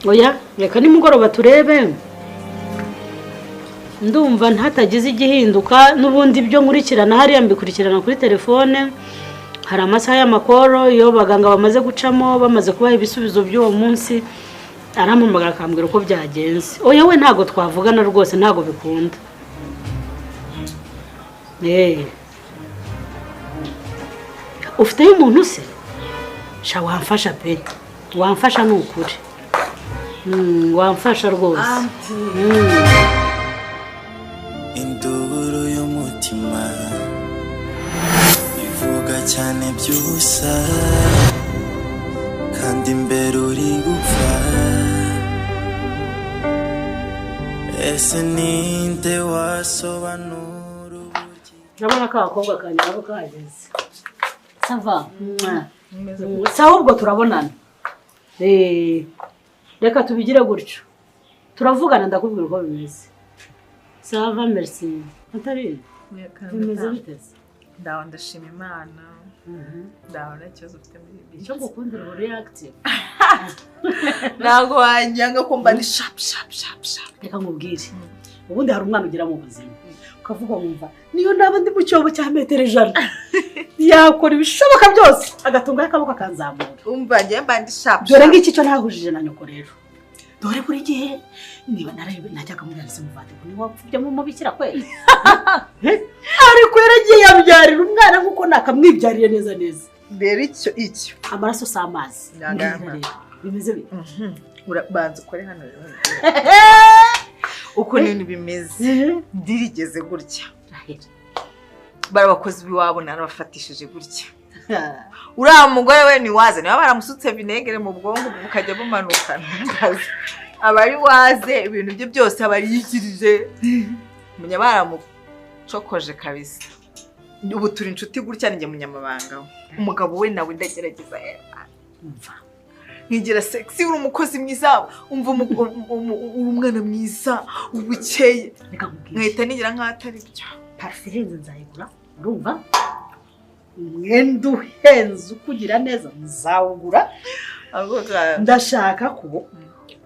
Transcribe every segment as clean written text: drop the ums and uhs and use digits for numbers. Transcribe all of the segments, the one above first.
oya reka nimugoroba turebe ndumva ntatagize igihinduka n'ubundi byo nkurikirana hariya mbikurikirana kuri telefone hari amasaha y'amakoro iyo baganga bamaze gucamo bamaze kubaha ibisubizo by'uwo munsi arampamagara akambwira uko byagenze oya we ntago twavugana rwose ntago bikunda ufiteyo umuntu se sha wamfasha pe wamfasha ni ukuri wamfasha rwose induru y'umutima ivuga cyane byusa kandi imbere uri gupfa ese ninde wasobanura uburyo urabona ko abakobwa kanjye nabo kahageze sava sawa ubwo turabonana reka tubigire gutyo turavugana ndakubwira uko bimeze sava merci atari bimeze biteze ndaho ndashima Imana ndaho nta kibazo ufite muri ibi icyo gukundira uri active ntago wanyanga kumva ni shap reka nkubwire ubundi hari umwana ugira mu buzima ukavuga wumva niyo naba ndi mu cyobo cya metero 100 yakora ibishoboka byose agatunga akaboko akanzamura umva ngiye mbandi shap dore ngiki cyo ntahujije na nyoko rero dore buri gihe niba narebe najyaga muri arise muvate ni wapfubye mu mubikira kweli ariko yaragiye yabyarira umwana nkuko nakamwibyariye neza rero icyo amaraso s'amazi bimeze bite urabanza ukore hano rero uko nini bimeze ndirigeze gutya barabakozi biwabo narabafatishije gutya uriya mugore we ni waze niba baramusutse vinegere mu bwonko bukajya bumanukana abari waze ibintu bye byose abari yikirije munya baramucokoje kabisa ubu turi inshuti gutya ninjye munyamabanga umugabo we nawe ndagerageza umva nkigira sexy uri umukozi mwiza umva umwana mwiza ubukeye nkahita nigira nk'atari byo parfum nzayigura urumva umwenda uhenze ukugira neza nzawugura ndashaka ko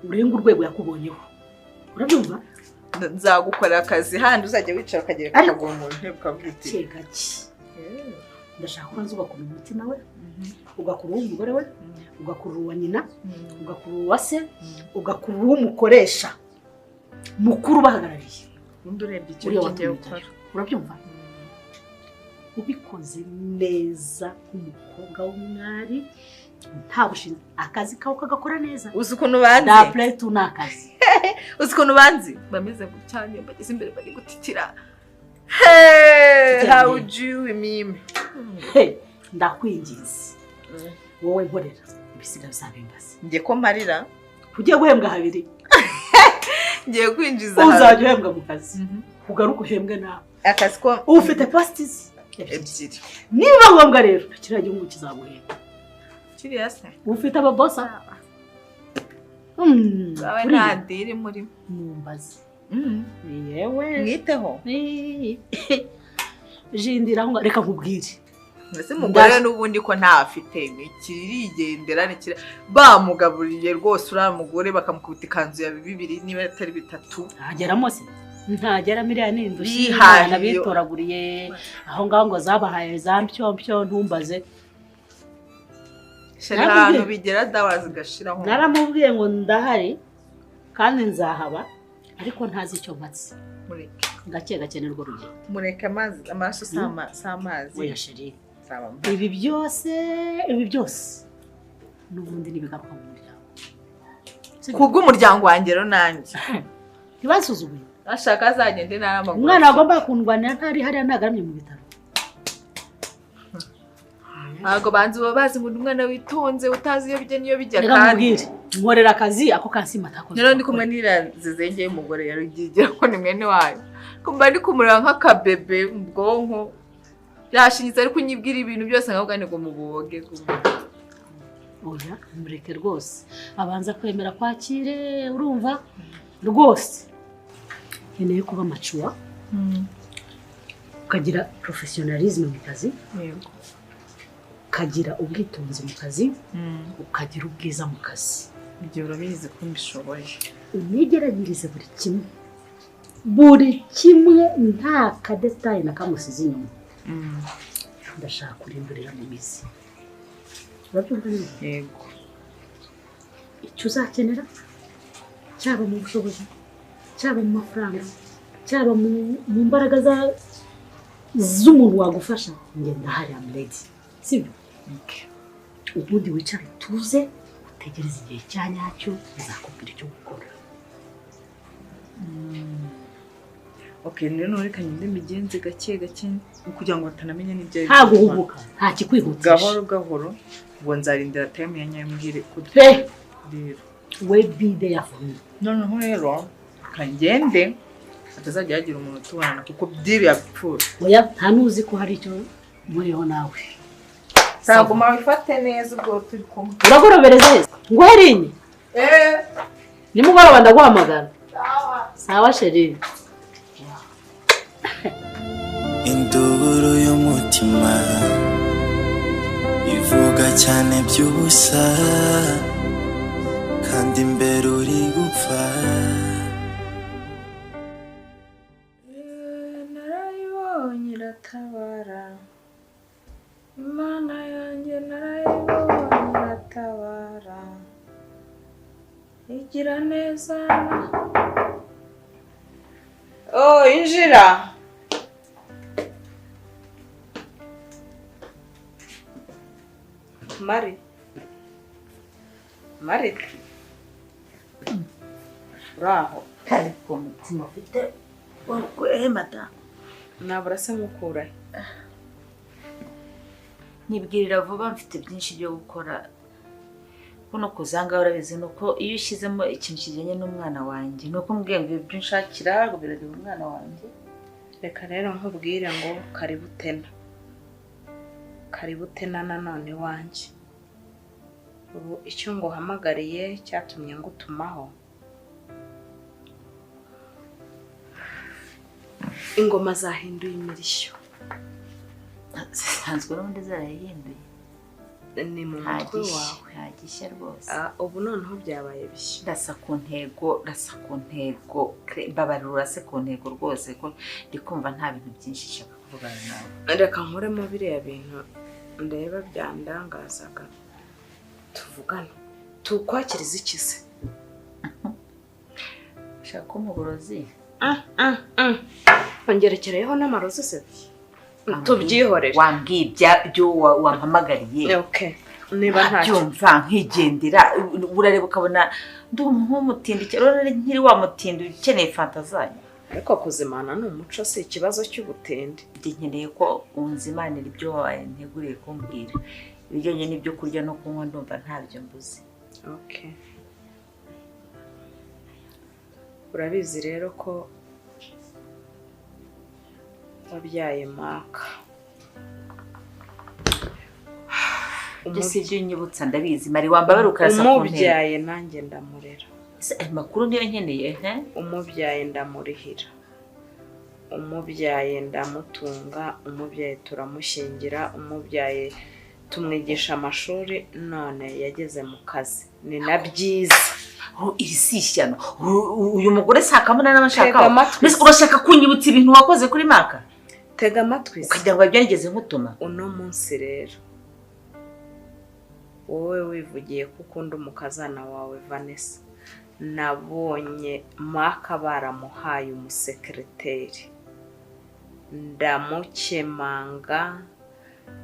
urenga urwego yakubonyeho urabyumva nzagukorera akazi handi uzajya wicara ukagereka akaguru mu ntebe ukabwiti gake ndashaka ko ugakura umutima we ugakura uw'umugore we ugakura uwa nyina ugakura uwa se ugakura uw'umukoresha mukuru bahagarariye undi urebye icyo ugiye gukora urabyumva ubikoze neza nk'umukobwa w'umwari nta bushinzi akazi kawe kagakora neza uzi ukuntu banzi da plate unakazi uzi ukuntu banzi bameze gucyanye bageze imbere bari gutitira how do you mean ndakwingiza wowe nkorera ibisiga bizabimbaza ngiye ko marira ugiye guhembwa habiri ngiye kwinjiza uzajya uhembwa mu kazi ugaruka uhembwe nawe akazi ko ufite pasties ebyiri niba ngombwa rero kiriya gihugu kizaguhemba kiriya se ufite ababosa bawe nta diri muri mumbazi yewe mwiteho jindira ngo reka nkubwire mbese umugore n'ubundi ko ntafite ikirigendera nikira bamugaburiye rwose uriya mugore bakamukubita ikanzu ya 2 niba atari 3 ageramo se ntagera miliyoni n'indushi Imana bitoraguriye aho ngaho ngo zabahaye za mpyo ntumbaze shara ahantu bigera dawa zigashiraho naramubwiye ngo ndahari kandi nzahaba ariko ntazi icyo mpatse mureke gake n'urwo rugendo mureke amaraso s'amazi oya sheri ibi byose n'ubundi nibigaruka mu muryango kubw'umuryango wanjye rero nanjye ntibasuzuguye ashaka azagende n'amaguru umwana agomba kundwanira ntari hariya ntagaramye mu bitaro ntabwo banzi babazi ngo umwana witonze utazi iyo bijya niyo bijya kandi nkorera akazi ako kansima takoze rero ndi kumwe n'izengeye umugore yarugigira ko ni mwene wayo kumba ndi kumurira nk'akabebe mu bwonko yashinyitse ariko unyibwira ibintu byose nkabwa ni ngo muboge oya mureke rwose abanza kwemera kwakire urumva rwose nkeneye kuba mature ukagira professionalisme mu kazi yego ukagira ubwitonzi mu kazi ukagira ubwiza mu kazi ibyo urabizi ko mbishoboye unigeragirize buri kimwe nta kadetaye na kamusizi inyuma ndashaka kurimburira mu mizi urabyumva neza yego icyo uzakenera cyaba mu bushobozi cyaba mu mafaranga cyaba mu mbaraga z'umuntu wagufasha njye ndahari am ready sibyo ubundi wicara tuze utegereze igihe cya nyacyo bizakubwira icyo gukora okay rero reka nyine migenze gake kugira ngo batanamenya n'ibyo nta guhubuka nta kikwihutisha gahoro ngo nzarindira time ya nyamuhire pe we be there for me noneho rero kangende atazajya yagira umuntu tubana kuko byiri yapfura oya nta nuzi ko hari icyo muriho nawe ntabwo mabifate neza ubwo turi kumwe uragorobereza ngo herinye nimugoroba ndaguhamagara sawa sheri induru y'umutima ivuga cyane by'ubusa kandi imbere uri gupfa narayibonye iratabara imana yanjye narayibonye iratabara igira neza injira Mari uraho ariko umutima ufite mata nabura se mukura nibwirira vuba mfite byinshi byo gukora kuno kuzanga urabizi nuko iyo ushyizemo ikintu kijyanye n'umwana wanjye nuko mbwiye ngo ibyo nshakira ngo birareba umwana wanjye reka rero nkubwire ngo karibu tena nanone wanjye ubu icyo ngo uhamagariye cyatumye ngutumaho ingoma zahinduye imirishyo zisanzwe n'ubundi zarayihinduye ni mu mutwe wawe ntagishya rwose ubu noneho byabaye bishya rasa ku ntego mbabarira urase ku ntego rwose ko ndi kumva nta bintu byinshi nshaka kuvugana nawe reka nkuremo biriya bintu ndeba byandangazaga tuvugane tukwakiriza iki se ushaka ko umuburozi ongerekereyeho n'amarozi se tubyihorere wambwiye ibyo wampamagariye okay niba ntacyo byumva nkigendera urareba ukabona ndi umuntu w'umutindi rero nkiri wa mutindi ukeneye fantazanya ariko kuzimana ni umuco si ikibazo cy'ubutindi nkeneye ko unzimanira ibyo wanteguriye kumbwira ibijyanye n'ibyo kurya no kunywa ndumva ntabyo mbuze okay urabizi rero ko wabyaye maka si ibyo unyibutsa ndabizi mari wambabara ukarasa ku ntebe umubyaye nanjye ndamurera makuru niyo nkeneye umubyaye ndamurihira umubyaye ndamutunga umubyaye turamushyingira umubyaye tumwigisha amashuri none yageze mu kazi ni na byiza iri si ishyano uyu mugore sakamuna n'abashaka urashaka kunyibutsa ibintu wakoze kuri maka tega amatwi ukagira ngo byangeze nkutuma uno munsi rero wowe wivugiye ko ukunda umukazana wawe Vanessa nabonye maka baramuhaye umusekreteri ndamukemanga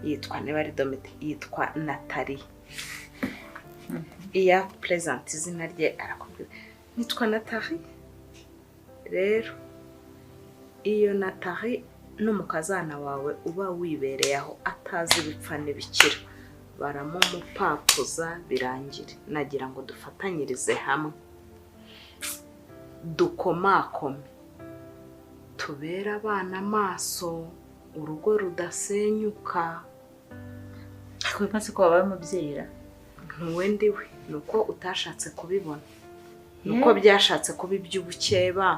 yitwa niba ari Domite yitwa Nathalie iya present izina rye arakubwira nitwa Nathalie rero iyo Nathalie n'umukazana wawe uba wibereye aho atazi bipfa n'ibikira baramumupapuza birangire nagira ngo dufatanyirize hamwe dukomakome tubera abana amaso urugo rudasenyuka bimaze ko wabaye umubyeyi ntuwe ndiwe nuko utashatse kubibona nuko byashatse kuba iby'ubukeba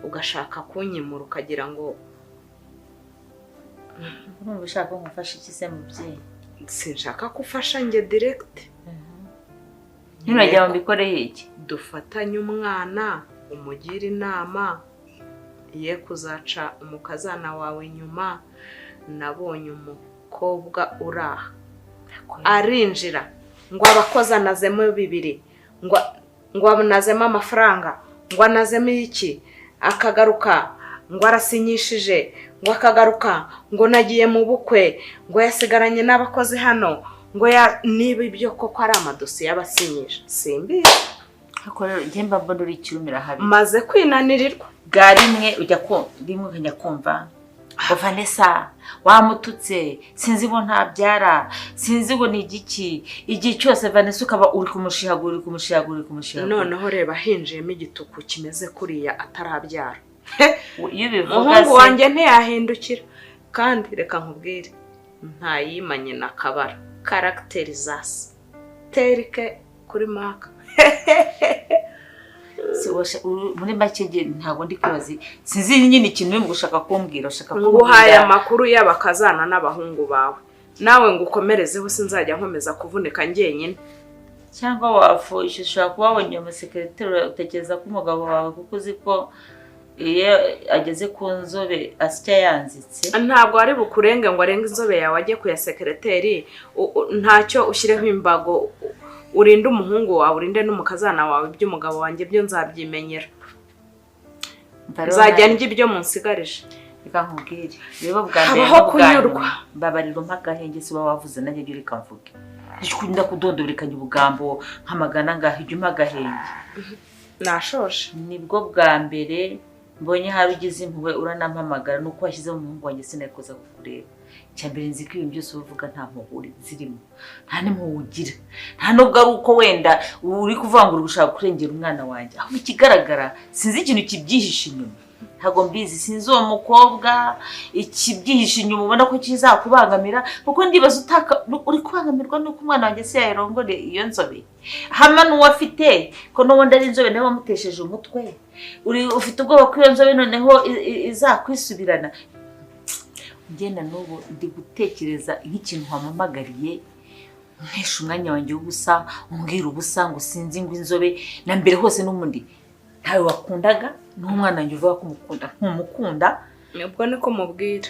ugashaka kunyimura ukagira ngo urumva ushaka kumufasha iki se mubyeyi sinshaka gufasha njye direct. Nturajya mbikoreye iki? Dufatanye umwana umugira inama ye kuzaca umukazana wawe nyuma. Nabonye umukobwa uraha arinjira ngo abakozi anazemo 2 ngo anazemo amafaranga ngo anazemo iki akagaruka ngo arasinyishije ngo akagaruka ngo nagiye mu bukwe ngo yasigaranye n'abakozi hano ngo niba ibyo koko ari amadosiye y'abasinyisha simbi. Ako rero njye mbona uri kirumira habi. Maze kwinanirirwa bwa rimwe ujya rimwe ukajya kumva ngo Vanessa wamututse sinzi ngo ntabyara sinzi ngo ni igiki igihe cyose Vanessa ukaba uri kumushihagura noneho reba hinjiyemo igituku kimeze kuriya atarabyara. Iyo bivuga umuhungu wanjye ntiyahindukira kandi reka nkubwire ntayimanye na kabara characterization terike kuri maka. muri make ntabwo ndi kwibaza sinzi nyine ikintu mu gushaka kumbwira ushaka nguhaye amakuru y'abakazana n'abahungu bawe nawe ngo ukomerezeho sinzajya nkomeza kuvunika njyenyine. Cyangwa wafusha ushaka kuba wabonye umusekreteri utekereza ko umugabo wawe kuko uzi ko iyo ageze ku nzobe asya yanzitse ntabwo ari bukurenge ngo arenge inzobe yawe ajye ku ya sekreteri ntacyo ushyireho imbago urinde umuhungu wawe urinde n'umukazana wawe by'umugabo wanjye byo nzabyimenyera nzajya njye ibyo munsigarije. Reka nkubwire reba bwa mbere kunyurwa babarira mpagahenge si wavuze nanjye byo reka mvuge ikunda kudondobrekanya ubugambo nkamagana ngaho ijye mpagahenge nashoje nibwo bwa mbere mbonye hari ugize impuhwe uranampamagara nuko washyize mu muhungu wanjye sinakoza kukureba. Cyambere nzi ko ibintu byose uvuga nta muhuri zirimo nta n'impugira nta nubwo ari uko wenda uri kuvangura gushaka kurengera umwana wanjye aho ikigaragara sinzi ikintu kibyihishe inyuma ntago mbizi sinzi uwo mukobwa ikibyihishe inyuma ubona ko kizakubangamira kuko ndibaza uri kubangamirwa nuko umwana wanjye se yarongore iyo nzobe hama n'uwafite ko n'ubundi ari inzobe nawe wamutesheje umutwe ufite ubwoba ko iyo nzobe noneho izakwisubirana. Ngenda n'ubu ndi gutekereza nk'ikintu wamamagariye ntesha umwanya wanjye w'ubusa umbwira ubusa ngo sinzi ngo inzobe na mbere hose n'umundi ntawe wakundaga n'umwana wanjye uvuga ko umukunda nkumukunda ubwo niko mubwira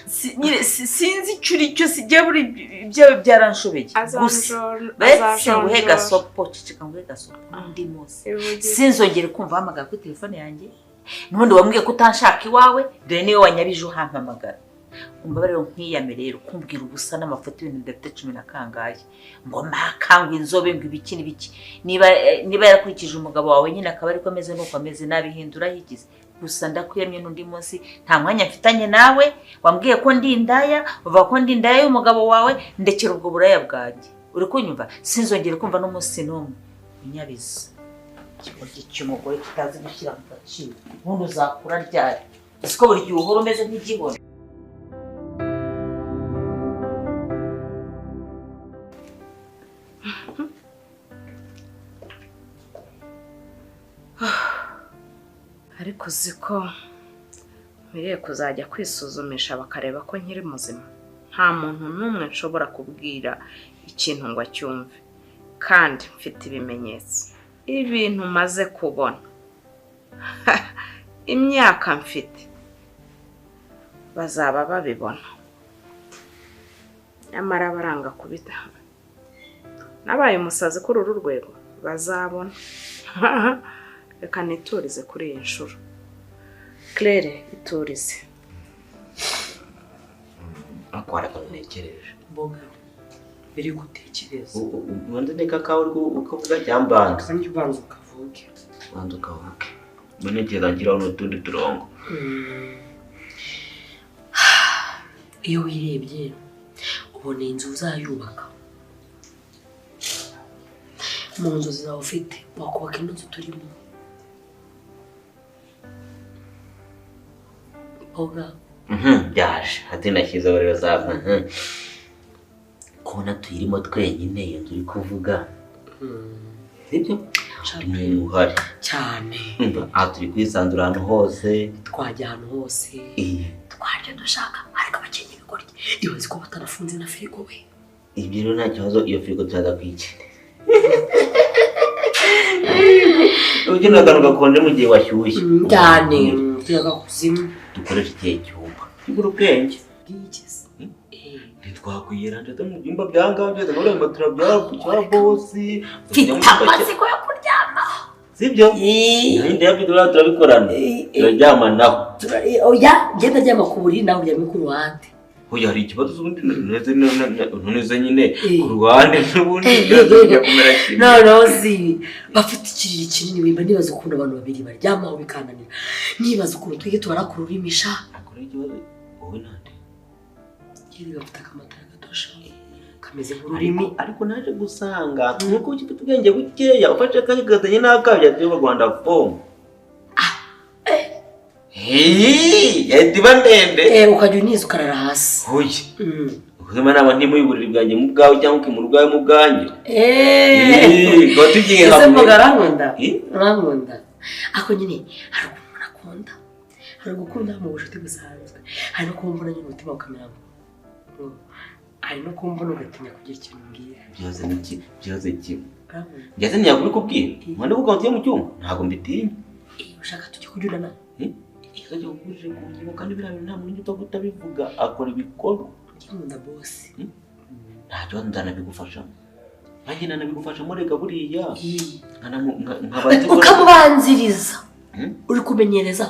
sinzi icuri cyo sijya buri byawe byaranshobeye gusa nguhe gasopo cicika nguhe gasopo ndi mose sinzongere kumva hamagara kuri telefone yanjye n'ubundi wambwiye ko utanshaka iwawe dore niyo wanyabije uhampamagara umbabarire nkiyame rero kumbwira ubusa n'amafoto y'ibintu ndafite 10 na kangaye ngo makangwe inzobe ngo ibiki n'ibiki niba yarakurikije umugabo wawe nyine akaba ariko ameze nuko ameze nabihindura higize gusa ndakwiyamye n'undi munsi nta mwanya mfitanye nawe wambwiye ko ndi indaya uva ko ndi indaya y'umugabo wawe ndekera ubwo buraya bwanjye uri kunyumva sinzongere kumva n'umunsi n'umwe inyabiza ikigoryi cy'umugore kitazi gushyira mu gaciro ubundi uzakura ryari siko buri gihe uhora umeze nk'igihona. ariko ziko mbiye kuzajya kwisuzumisha bakareba ko nkiri muzima. Nta muntu n'umwe nshobora kubwira ikintu ngo acyumve kandi mfite ibimenyetso ibintu maze kubona imyaka mfite bazaba babibona nyamara baranga kubita nabaye umusazi kuri uru rwego bazabona. Reka niturize kuri iyi nshuro. Claire iturize. Akwara kanekereje. Mboga. Biri gutekereza. Ubundi neka kawe ukavuga cyambanga. Sanyi banza ukavuge. Banza ukavuge. Munegera ngira n'utundi turongo. Iyo wirebye ubona inzu uzayubaka. Mu nzu zawe ufite wakubaka inzu turimo. Oga. Byaje. Ati nashyize rero zava. Kona tuyirimo twenyine iyo turi kuvuga. Sibyo? Ni uhari cyane. Aha turi kwisandura ahantu hose. Twajya ahantu hose. Twaje dushaka ariko abakenye bigorye. Ibaze ko batarafunze na firigo we. ibyo rero nta kibazo iyo firigo turaza kwikenera. Ugena akantu gakonje mu gihe washyushye cyane tuyaga kuzimu dukoresha igihe cyumba kigura ubwenge bwigeze ntitwakwiyera ndetse mu byumba byanga byose muri ayo matura byara bosi mfite amatsiko yo kuryama sibyo ninde yabidura turabikorana turaryamanaho oya ngenda ryama ku buriri nawe uryame ku ruhande hoya hari ikibazo ubundi noneze nyine ku ruhande n'ubundi byaje kumera kimwe no si bafite ikiriri kinini wimba nibaza ukuntu abantu babiri baryamaho bikananira nibaza ukuntu twige tubara ku rurimisha akora ikibazo wowe nande yiri gafite akamatara gatosha kameze nk'ururimi ariko naje gusanga nuko ufite ubwenge bukeya ufashe akagazanye n'akabya byo Rwanda form yadiba ndende ukajya uniza ukarara hasi hoye ubuzima naba ntimuyiburira bwanjye mu bwawe cyangwa ukimura ubwawe mu bwanjye ko tugiye hamwe ese mvuga arankunda ako nyine hari ukuntu nakunda hari gukunda mu bucuti busanzwe hari no kumva nyine umutima ukamera hari no kumva ugatinya kugira ikintu mbwira byose kimwe ngeze ntiyakubikubwira mwande kugantiye mu cyuma ntago mbitinya ushaka tujye kujyana ikajya kugurije ku ngingo kandi biriya bintu nta muntu utabivuga akora ibikorwa nkunda boss ntacyo ndanabigufashamo nanjye nanabigufashamo reka buriya ukamubanziriza uri kumenyereza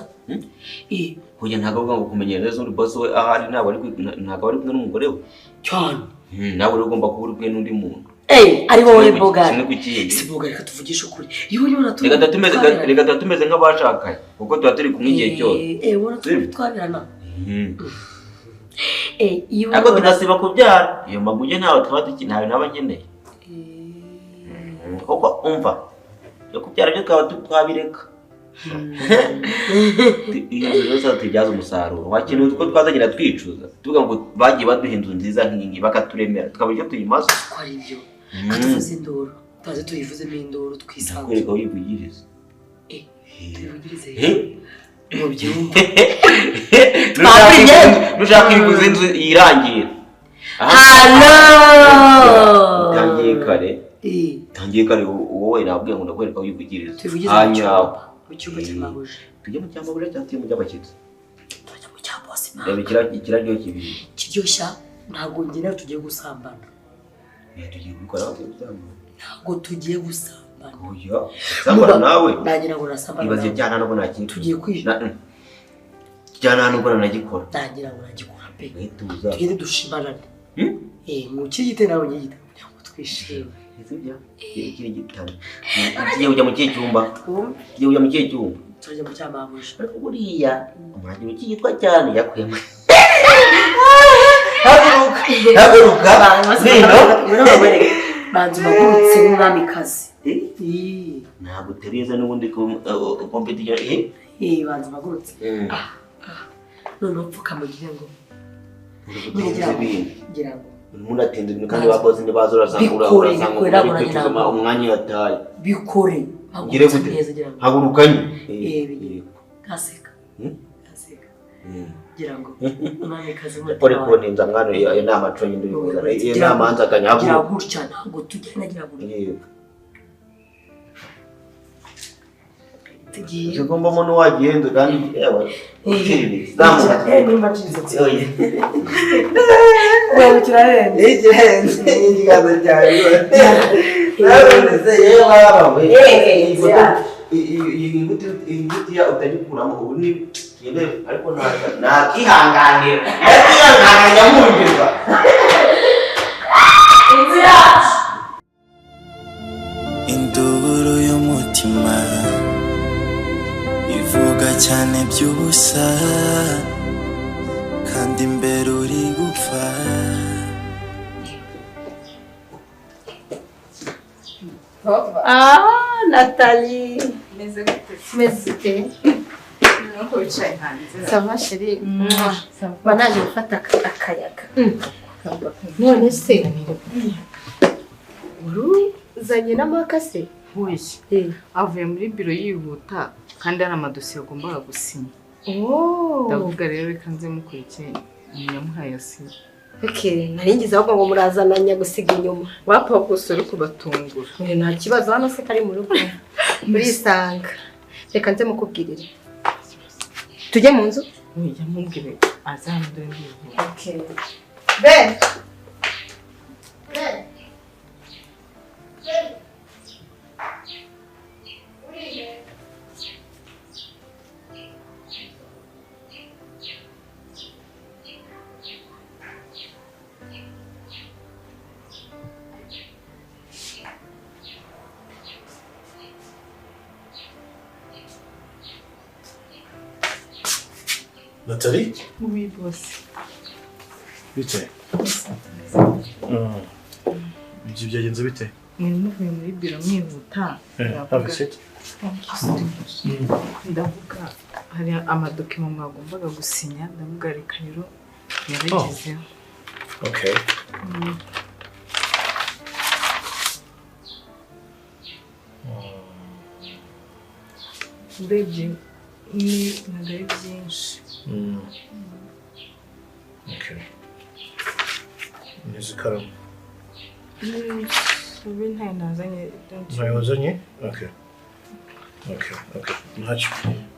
hoya ntabwo avuga ngo kumenyereza uri boss we ahari ntabwo ari kumwe n'umugore we cyane nawe uri ugomba kuba uri kumwe n'undi muntu ari wowe bogari si bogari reka tuvugishe ukuri iyo ubona reka tumeze nk'abashakanye kuko tuba turi kumwe igihe cyose ubona twabirana ariko tunasiba kubyara iyo maguge ntawe tuba ntawe naba nkeneye kuko umva yo kubyara byo twaba twabireka iyo zose tubyaza umusaruro wakeneye utwo twazagira twicuza tuvuga ngo bagiye baduha inzu nziza nk'ingi bakaturemera tukabura icyo tuyimaze ko ari byo katuvuze induru tuzi tuyivuzemo induru twisanzwe kwereka wivugiriza tuyivugirize mu byumba nushaka ivuze inzu yirangira tangiye kare wowe nabwiye ngo ndakwereka wivugiriza hanyawe mu cyumba cy'amabuje tujye mu cyamabuje cyangwa tujye mu cy'abashyitsi tujye mu cya boss ikiraryo kibiri kiryoshya ntabwo njye nawe tugiye gusambana tugiye gukora ntabwo tugiye gusambana oya sambana nawe nagira ngo nasambana ibaze cyane nubwo nakintu tugiye kwisha cyane nubwo nagikora nagira ngo nagikora pe tuza tugende dushimarane mu kigite nawe nyigita kugira ngo twishime izibya kiri gitano tugiye kujya mu cyumba tugiye kujya mu cyumba tujya mu cyamabuje ariko buriya umwanya ukiyitwa cyane yakuyemo haguruka banzu bagurutse n'umwamikazi ntabwo uteriza n'ubundi kompetition banzu bagurutse noneho upfuka mu gihe ngo ngira ngo umuntu atinda kandi bakoze ntibaza urasanga umwanya yataye bikore ngire gute hagurukanye gaseka gira ngo umwamikazi pore kuninza mwana iyo nama conye ndubivuga iyo nama hanza kanyagira gutya ntabwo tugenda gira gutya tugiye zigomba umuntu wagihenze kandi yewe zamuka nimba nzize oye wewe kirarenze ikiganza cyawe nawe se yewe baba we iyi nguti ya utagikuramo ubu ni yende ariko nakihanganira nyamwumvirwa inzira induru y'umutima ivuga cyane by'ubusa kandi imbere uri gupfa Nathalie Meze gute? meze ute Nuko wicaye hanze. sava sheri banaje gufata akayaga none se uzanye n'amakase Huye avuye muri biro yihuta kandi hari amadosiye agombaga gusinya ndavuga rero reka nze mukurikiye umunyamuhaye asinya Okay, naringize ahubwo ngo murazananya gusiga inyuma. Wapfa gusa uri kubatungura. Nta kibazo hano se kari mu rugo. Murisanga. Reka nze mukubwirire. Tujye mu nzu? Ujya mubwire azamdwe ngiye. Okay. Ben. Nathalie? Oui, boss. Bite? Ibyo byagenze bite? Mwari muvuye muri biro mwihuta. Have a seat. Ndavuga hari amadokima mwagombaga gusinya ndavuga reka rero yabigezeho. Okay. Urebye ni ntabwo ari byinshi. Okay. Nzi ikaramu. Ubu ntayo nazanye. Ntayo wazanye? Okay. Ntacyo.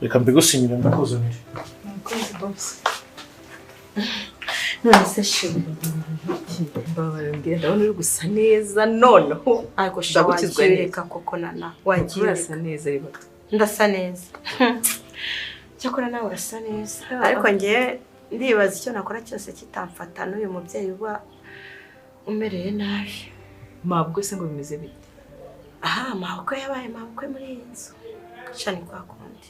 Reka mbigusinyire ndakuzanire. Murakoze boss. None se shima. Mbabara mbwira ndabona uri gusa neza noneho. Ariko ndagukizwe reka koko nana. Wagiye urasa neza reba. Ndasa neza. Cyakora nawe urasa neza. Ariko ngiye ndibaza icyo nakora cyose kitamfata n'uyu mubyeyi uba umereye nabi. Mabwo se ngo bimeze bite? Aha, mabwo yabaye mabwo muri iyi nzu. Cyane kwa kundi.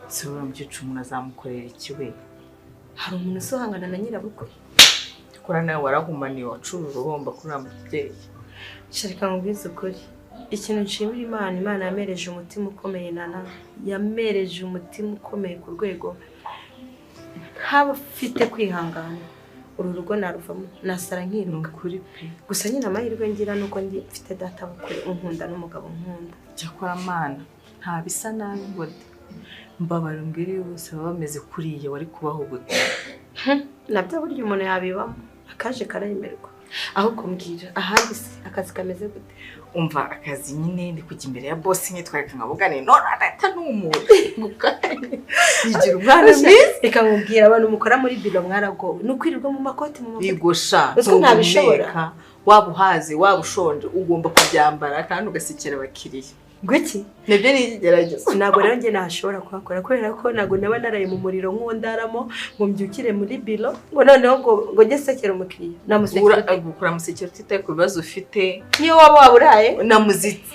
Sura mgicu umuntu azamukorera ikiwe. Hari umuntu usohangana na nyirabukwe. Kora nawe warahumaniye wacura uruhomba kuri amubyeyi. Sharika ngubwiza ukuri. Ikintu nshimira Imana yamereje umutima ukomeye nana. Yamereje umutima ukomeye ku rwego haba ufite kwihangana. Uru rugo naruvamo nasara nkiruka kuri pe. Gusa nyine amahirwe ngira nuko ndi mfite data bukwe unkunda n'umugabo nkunda. Cyakora mana nta bisa nabi ngo mbabara mbwire yose baba bameze kuriye wari kubaho gute. Nabyo buryo umuntu yabibamo akaje karayemerwa. Ahubwo mbwira ahandi se akazi kameze gute? Umva akazi nyine ndi kujya imbere ya boss nyitwareka nkabugane none adata n'umuntu. Yigira umwana mwiza. Reka nkubwira abantu mukora muri biro mwaragowe. Nukwirirwa mu makoti mu makoti. Bigosha. Uko ntabishobora. Waba uhaze waba ushonje ugomba kubyambara kandi ugasikira abakiriya. Gwiki? Nebyo nigerageza. Ntabwo rero nge nashobora kuhakora kubera ko ntabwo naba naraye mu muriro nk'undaramo ngo mbyukire muri biro ngo noneho ngo nge sekera umukiriya. Namusekera gukora musekera utitaye ku bibazo ufite. Niyo waba waburaye namuzitse.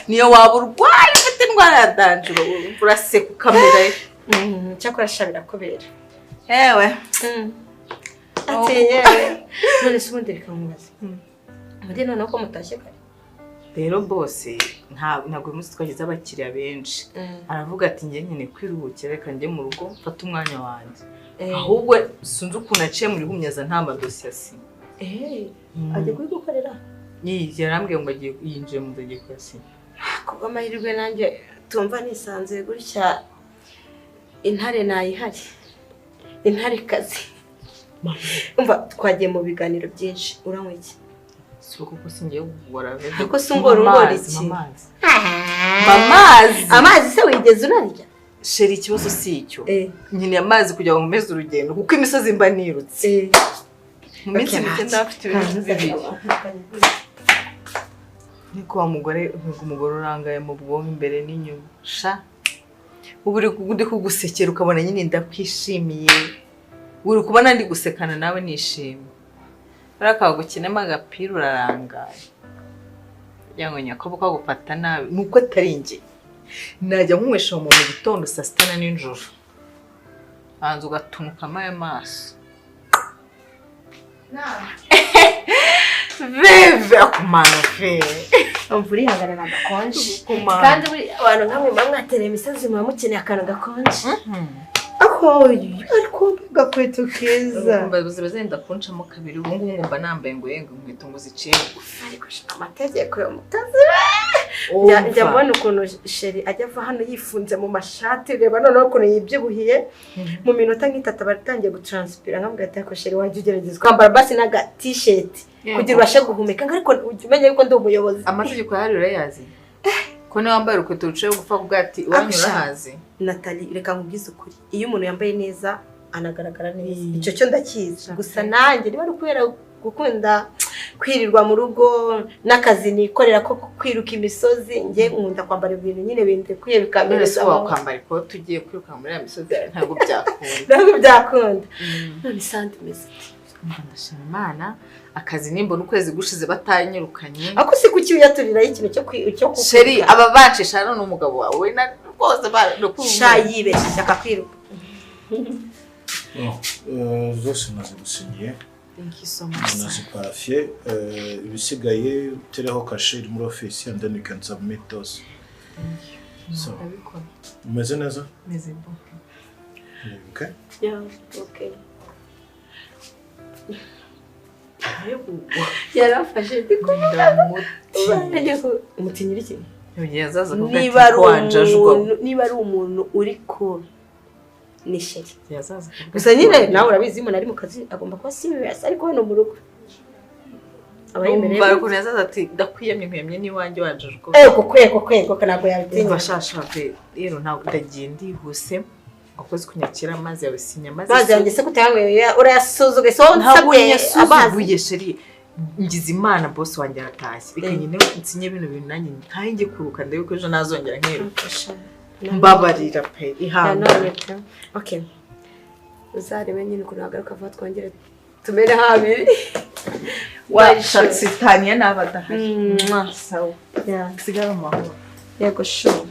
Niyo waba urwaye ufite indwara ya danjuro uraseka ukamera. Cyakora shabira kubera. Ewe. Ati yewe. None se ubundi reka nkubaze. Muri noneho ko mutashye kare. Rero boss ntabwo umunsi twagize abakiriya benshi. Aravuga ati ngiye nyine kwiruhukira reka njye mu rugo mfata umwanya wanjye. Ahubwo sunze ukuntu aciye muri humyaza nta madosiye asi. Agiye gukorera. Yarambwiye ngo agiye yinjiye mu ndagiye kwasi. Kuba amahirwe nanjye tumva nisanze gutya intare nayihari. Intare kazi. Umva twagiye mu biganiro byinshi uranywa iki? Soko ko singiye kugora ve. Ariko sungora iki? Amazi. Amazi se wigeze unarya? Sheri ikibazo si icyo. Nyine amazi kugira ngo meze urugendo kuko imisozi mba nirutse. Mu minsi mike ndafite ibintu bibiri. Niko umugore urangaye mu bwonko imbere n'inyuma. Sha. Uburi kugusekera ukabona nyine ndakwishimiye. Uri kubona ndi gusekana nawe nishimye. Barakagukinema agapira urarangaye. Yango nyakobo kagufata nabi nuko atari nge. Najya nkumwesha mu gitondo saa 6 na nijoro. Banza ugatunuka amaso. Veve akumana fe. Umvuri hangana na gakonje. Kandi buri abantu nkamwe mwamwatereye imisozi mwamukeneye akantu gakonje. Ako ariko gakweto keza. Kumba bazenda kuncamo kabiri ubu ngubu ngomba nambaye ngo yenga inkweto ngo ziciye. Ariko amategeko yo mutazi. njya mbona ukuntu sheri ajya ava hano yifunze mu mashati reba noneho ukuntu yibyibuhiye mu minota nk'itatu baratangiye gutranspira nkambwira ati ko sheri wajya ugerageza kwambara basi n'aga t-shirt kugira ubashe guhumeka ariko umenye yuko ndi umuyobozi. Amategeko yari urayazi ko niba wambaye urukweto ruciye gupfa kuvuga ati wanyura hazi. Nathalie reka nkubwize ukuri iyo umuntu yambaye neza anagaragara neza icyo cyo ndakizi gusa nanjye niba ari kubera gukunda kwirirwa mu rugo n'akazi nikorera ko kwiruka imisozi nge nkunda kwambara ibintu nyine bindekuye bikamereza aho kwambara ko tugiye kwiruka muri ya misozi ntabwo byakunda none santimeze ndashima Imana akazi nimbona ukwezi gushize batanyirukanye ako si kuki uyaturiraho ikintu cyo sheri aba bacisha none umugabo wawe we na rwose sha yibeshye akakwiruka zose naze gusinyiye. Thank you so much. Naze parafiye ibisigaye tereho kashe muri office and then you can submit those. So umeze neza? Meze bon. Okay? Yeah, okay. Yarafashe ndikunda umutinyira iki? Yazaza kuvuga niba ari umuntu uri ko ni sheri yazaza gusa nyine nawe urabizi umuntu ari mu kazi agomba kuba serious ariko hano mu rugo abayemereye bariko yazaza ati ndakwiyemye nkwemye ni wanjye wanje uko kwego kanako yabitinya bashasha pe rero ntabwo ndagiye ndihuse akoze kunyakira amazi yawe sinya mazi yanjye se kutayangwe urayasuzuge so nsabye amazi sheri ngize Imana boss wanjye aratashye bikanyine nsinye bintu nanjye ntahinge kuruka ndaye ko ejo nazongera nk'irufasha mbabarira pe ihangane. Okay uzarebe nyine ukuntu hagaruka vuba twongere tumere habiri washatsitaniye n'abadahari sawa sigara mu mahoro yego sure.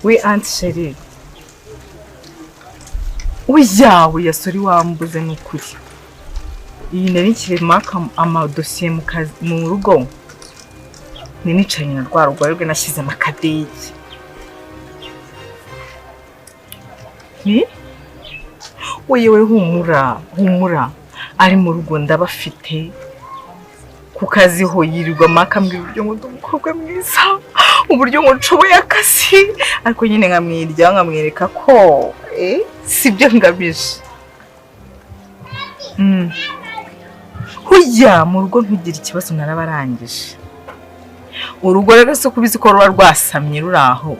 We Aunt Cherie. Uyawe yasori wambuze n'ukuri. Iyi nari kiremaka amadosiye mu rugo. Ni nicanye na rwa rugo rwe nashize makadege. Wewe humura. Ari mu rugo ndabafite. Ku kazi ho yirirwa makambwira uburyo ngo ndumukobwa mwiza. Uburyo ngo nshoboye akazi ariko nyine nkamwirya nkamwereka ko sibyo ngabije. Huya mu rugo ntugira ikibazo narabarangije. Urugo rero so kubizi ko ruba rwasamye ruraho.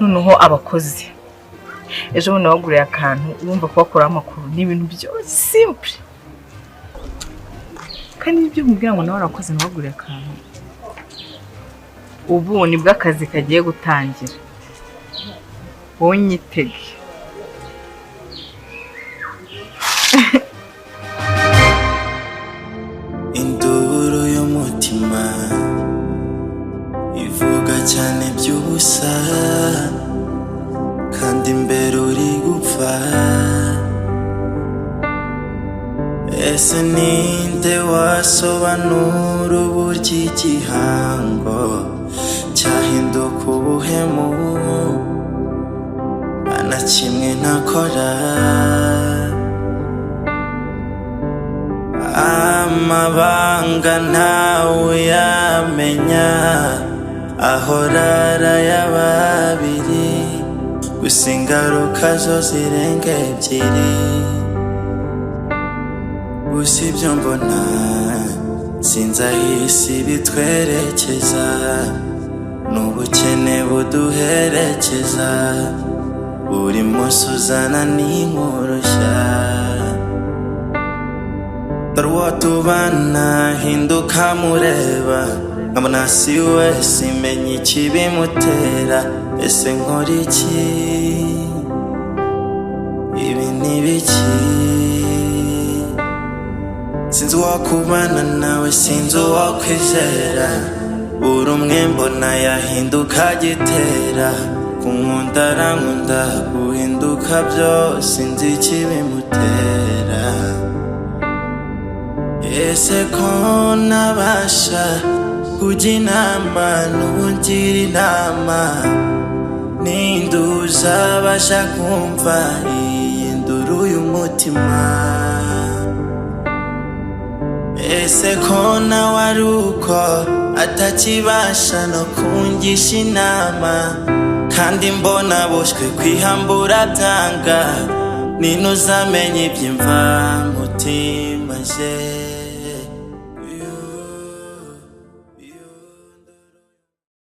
Noneho abakozi ejo bundi baguriye akantu urumva ko bakora amakuru n'ibintu byose simple. Kandi ibyo mubwira ngo nawe arakoze nabaguriye akantu. Ubu ni bw'akazi kagiye gutangira. Wonyitege. Induru y'umutima ivuga cyane by'ubusa kandi imbere uri gupfa. Ese ninde wasobanura uburyo igihango cyahinduka ubuhemu na kimwe ntakora. Amabanga ntawe yamenya ahora arayababiri gusa ingaruka zo zirenga ebyiri. Gusa ibyo mbona sinzi aho isi bitwerekeza n'ubukene buduherekeza buri munsi uzana n'inkoroshya. Dore uwo tubana hinduka mureba nkabona si wese imenya ikibimutera. Ese nkora iki? Ibi ni biki? Sinzi uwakubana nawe sinzi uwakwizera. Buri umwe mbona yahinduka gitera. Kunkunda arankunda guhinduka byose sinzi ikibimutera. Ese ko nabasha ujya inama n'ugira inama n'induza abasha kumva iyi nduru y'umutima ese ko nawe ari uko atakibasha no kungisha inama kandi mbona boshywe kwihambura byanga nino uzamenye iby'imva mutima je